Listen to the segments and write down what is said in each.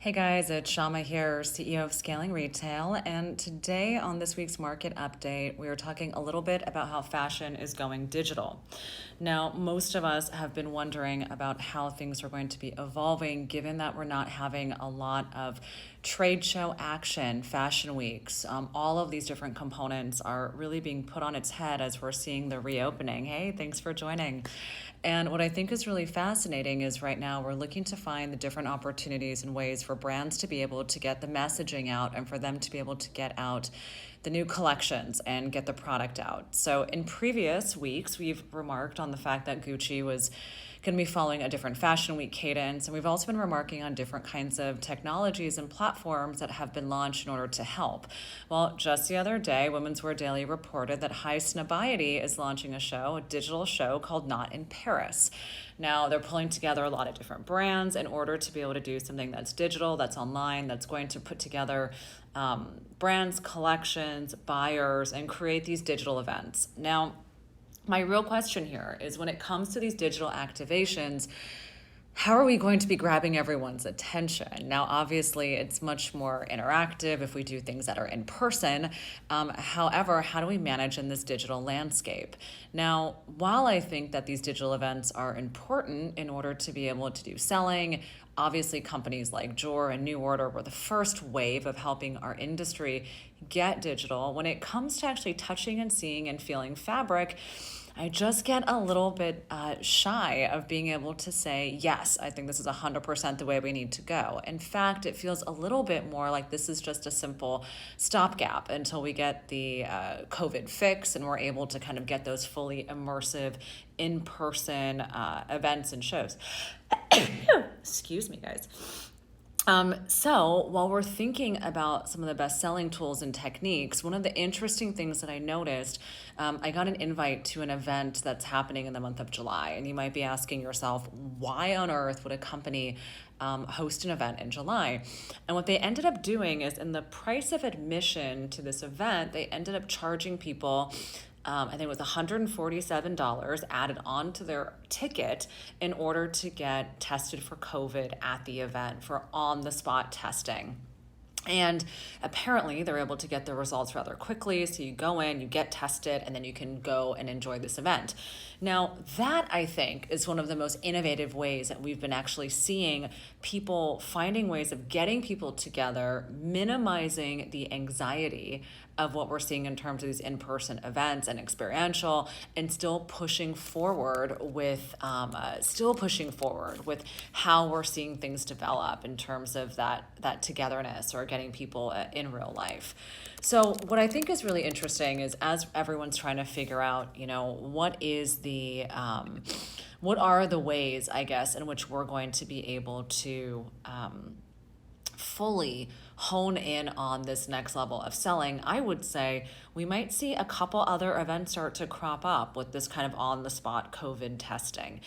Hey guys, it's Syama here, CEO of Scaling Retail, and today on this week's market update, we are talking a little bit about how fashion is going digital. Now, most of us have been wondering about how things are going to be evolving given that we're not having a lot of trade show action, fashion weeks. All of these different components are really being put on its head as we're seeing the reopening. Hey, thanks for joining. And what I think is really fascinating is right now we're looking to find the different opportunities and ways for brands to be able to get the messaging out and for them to be able to get out the new collections and get the product out. So in previous weeks, we've remarked on the fact that Gucci was going to be following a different fashion week cadence. And we've also been remarking on different kinds of technologies and platforms that have been launched in order to help. Well, just the other day, Women's Wear Daily reported that Highsnobiety is launching a digital show called Not in Paris. Now, they're pulling together a lot of different brands in order to be able to do something that's digital, that's online, that's going to put together brands, collections, buyers, and create these digital events. Now, my real question here is when it comes to these digital activations, how are we going to be grabbing everyone's attention? Now, obviously, it's much more interactive if we do things that are in person. However, how do we manage in this digital landscape? Now, while I think that these digital events are important in order to be able to do selling, obviously companies like Jor and New Order were the first wave of helping our industry get digital. When it comes to actually touching and seeing and feeling fabric, I just get a little bit shy of being able to say, yes, I think this is 100% the way we need to go. In fact, it feels a little bit more like this is just a simple stopgap until we get the COVID fix and we're able to kind of get those fully immersive in-person events and shows. Excuse me, guys. So while we're thinking about some of the best-selling tools and techniques, one of the interesting things that I noticed, I got an invite to an event that's happening in the month of July. And you might be asking yourself, why on earth would a company host an event in July? And what they ended up doing is in the price of admission to this event, they ended up charging people I think it was $147 added on to their ticket in order to get tested for COVID at the event for on-the-spot testing. And apparently they're able to get the results rather quickly. So you go in, you get tested, and then you can go and enjoy this event. Now, that I think is one of the most innovative ways that we've been actually seeing people finding ways of getting people together, minimizing the anxiety of what we're seeing in terms of these in-person events and experiential, and still pushing forward with how we're seeing things develop in terms of that togetherness or getting people in real life. So what I think is really interesting is as everyone's trying to figure out, what are the ways, I guess, in which we're going to be able to fully hone in on this next level of selling, I would say we might see a couple other events start to crop up with this kind of on-the-spot COVID testing.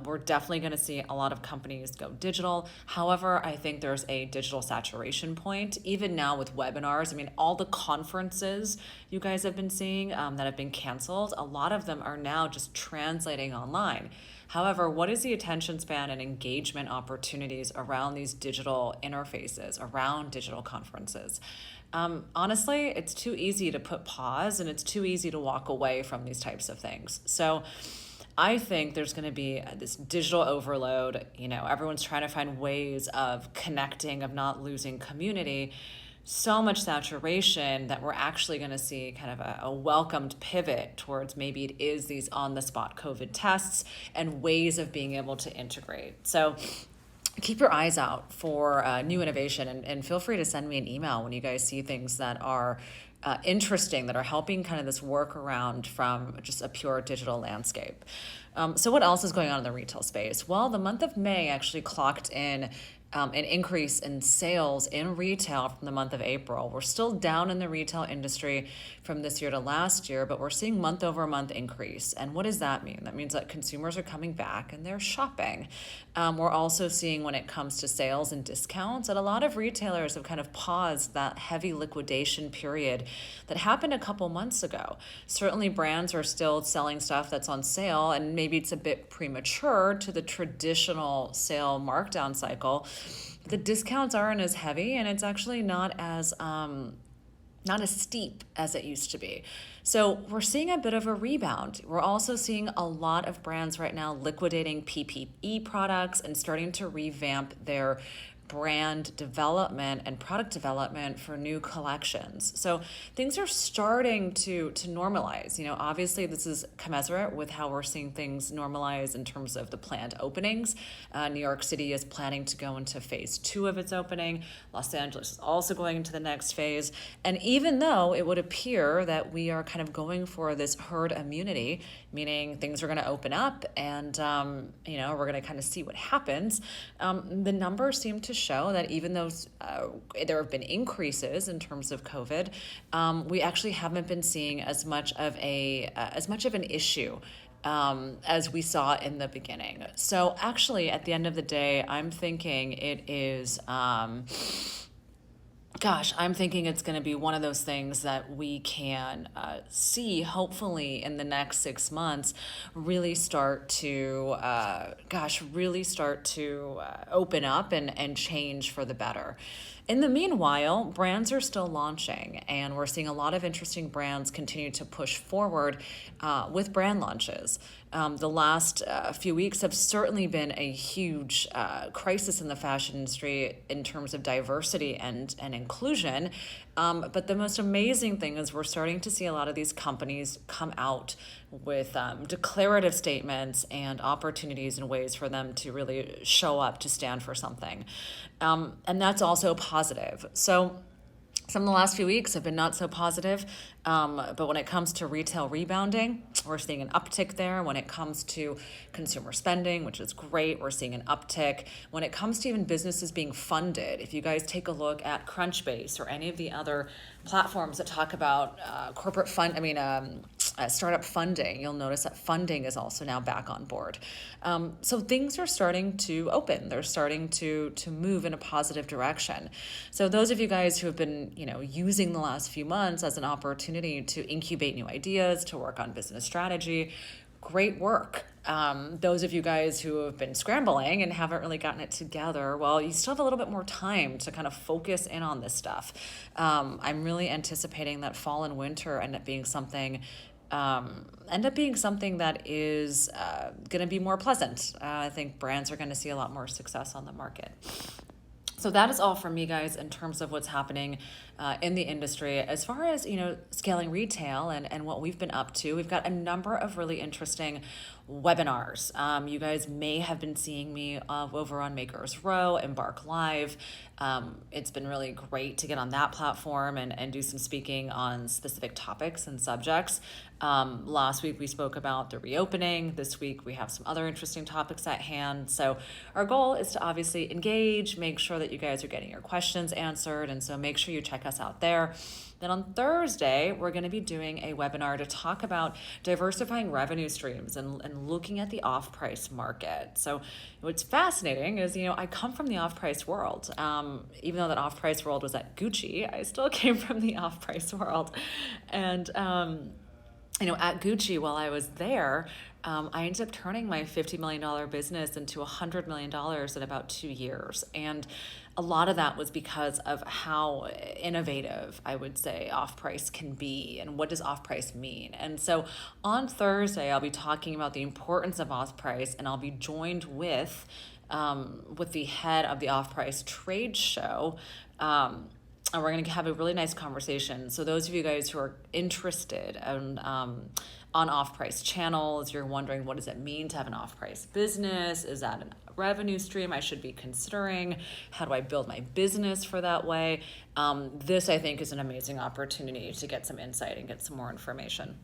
We're definitely going to see a lot of companies go digital. However, I think there's a digital saturation point. Even now with webinars, I mean, all the conferences you guys have been seeing that have been canceled, a lot of them are now just translating online. However, what is the attention span and engagement opportunities around these digital interfaces, around digital conferences? Honestly, it's too easy to put pause and it's too easy to walk away from these types of things. So I think there's going to be this digital overload. Everyone's trying to find ways of connecting, of not losing community. So much saturation that we're actually going to see kind of a welcomed pivot towards maybe it is these on-the-spot COVID tests and ways of being able to integrate. So keep your eyes out for new innovation and feel free to send me an email when you guys see things that are interesting, that are helping kind of this workaround from just a pure digital landscape. So what else is going on in the retail space? Well, the month of May actually clocked in an increase in sales in retail from the month of April. We're still down in the retail industry from this year to last year, but we're seeing month over month increase. And what does that mean? That means that consumers are coming back and they're shopping. We're also seeing when it comes to sales and discounts that a lot of retailers have kind of paused that heavy liquidation period that happened a couple months ago. Certainly brands are still selling stuff that's on sale, and maybe it's a bit premature to the traditional sale markdown cycle. the discounts aren't as heavy, and it's actually not as steep as it used to be. So we're seeing a bit of a rebound. We're also seeing a lot of brands right now liquidating PPE products and starting to revamp their brand development and product development for new collections. So things are starting to normalize. Obviously this is commensurate with how we're seeing things normalize in terms of the planned openings. New York City is planning to go into phase 2 of its opening. Los Angeles is also going into the next phase. And even though it would appear that we are kind of going for this herd immunity, meaning things are going to open up and, we're going to kind of see what happens, the numbers seem to show that even though there have been increases in terms of COVID, we actually haven't been seeing as much of an issue as we saw in the beginning. So actually, at the end of the day, I'm thinking it is. I'm thinking it's going to be one of those things that we can see, hopefully, in the next 6 months, really start to, open up and change for the better. In the meanwhile, brands are still launching, and we're seeing a lot of interesting brands continue to push forward with brand launches. The last few weeks have certainly been a huge crisis in the fashion industry in terms of diversity and inclusion. But the most amazing thing is we're starting to see a lot of these companies come out with declarative statements and opportunities and ways for them to really show up to stand for something. And that's also positive. So some of the last few weeks have been not so positive, but when it comes to retail rebounding, we're seeing an uptick there. When it comes to consumer spending, which is great, we're seeing an uptick. When it comes to even businesses being funded, if you guys take a look at Crunchbase or any of the other platforms that talk about startup funding, you'll notice that funding is also now back on board. So things are starting to open. They're starting to move in a positive direction. So those of you guys who have been, using the last few months as an opportunity to incubate new ideas, to work on business strategy, great work. Those of you guys who have been scrambling and haven't really gotten it together, well, you still have a little bit more time to kind of focus in on this stuff. I'm really anticipating that fall and winter end up being something that is going to be more pleasant. I think brands are going to see a lot more success on the market. So that is all from me, guys, in terms of what's happening in the industry. As far as, scaling retail and what we've been up to, we've got a number of really interesting webinars. You guys may have been seeing me over on Makers Row, Embark Live. It's been really great to get on that platform and do some speaking on specific topics and subjects. Last week we spoke about the reopening. This week we have some other interesting topics at hand. So our goal is to obviously engage, make sure that you guys are getting your questions answered. And so make sure you check us out there. Then on Thursday, we're going to be doing a webinar to talk about diversifying revenue streams and looking at the off-price market. So what's fascinating is, I come from the off-price world. Even though that off-price world was at Gucci, I still came from the off-price world. And, at Gucci, while I was there, I ended up turning my $50 million business into $100 million in about 2 years. And a lot of that was because of how innovative, I would say, off-price can be and what does off-price mean. And so on Thursday, I'll be talking about the importance of off-price, and I'll be joined with the head of the off-price trade show. And we're going to have a really nice conversation. So those of you guys who are interested in, on off-price channels, you're wondering, what does it mean to have an off-price business? Is that a revenue stream I should be considering? How do I build my business for that way? This, I think, is an amazing opportunity to get some insight and get some more information.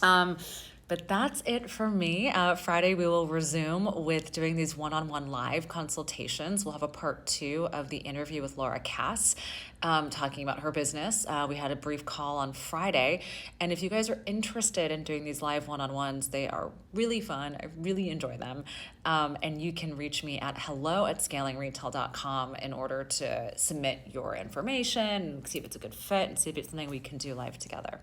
But that's it for me. Friday, we will resume with doing these one-on-one live consultations. We'll have a part 2 of the interview with Laura Cass, talking about her business. We had a brief call on Friday. And if you guys are interested in doing these live one-on-ones, they are really fun. I really enjoy them. And you can reach me at hello@scalingretail.com in order to submit your information, see if it's a good fit, and see if it's something we can do live together.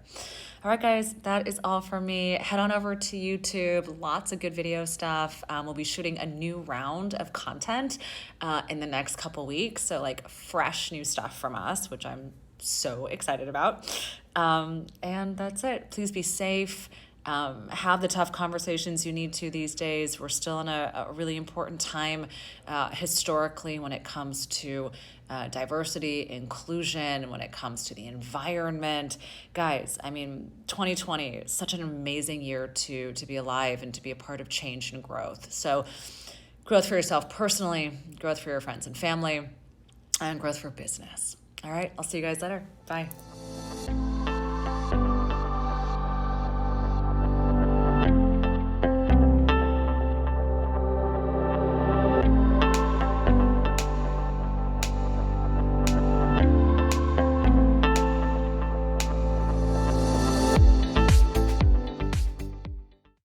All right, guys, that is all for me. Head on over to YouTube. Lots of good video stuff. We'll be shooting a new round of content in the next couple weeks. So like fresh new stuff from us, which I'm so excited about. And that's it. Please be safe. Have the tough conversations you need to these days. We're still in a really important time historically when it comes to diversity, inclusion, when it comes to the environment. Guys, I mean, 2020 is such an amazing year to be alive and to be a part of change and growth. So growth for yourself personally, growth for your friends and family, and growth for business. All right, I'll see you guys later. Bye.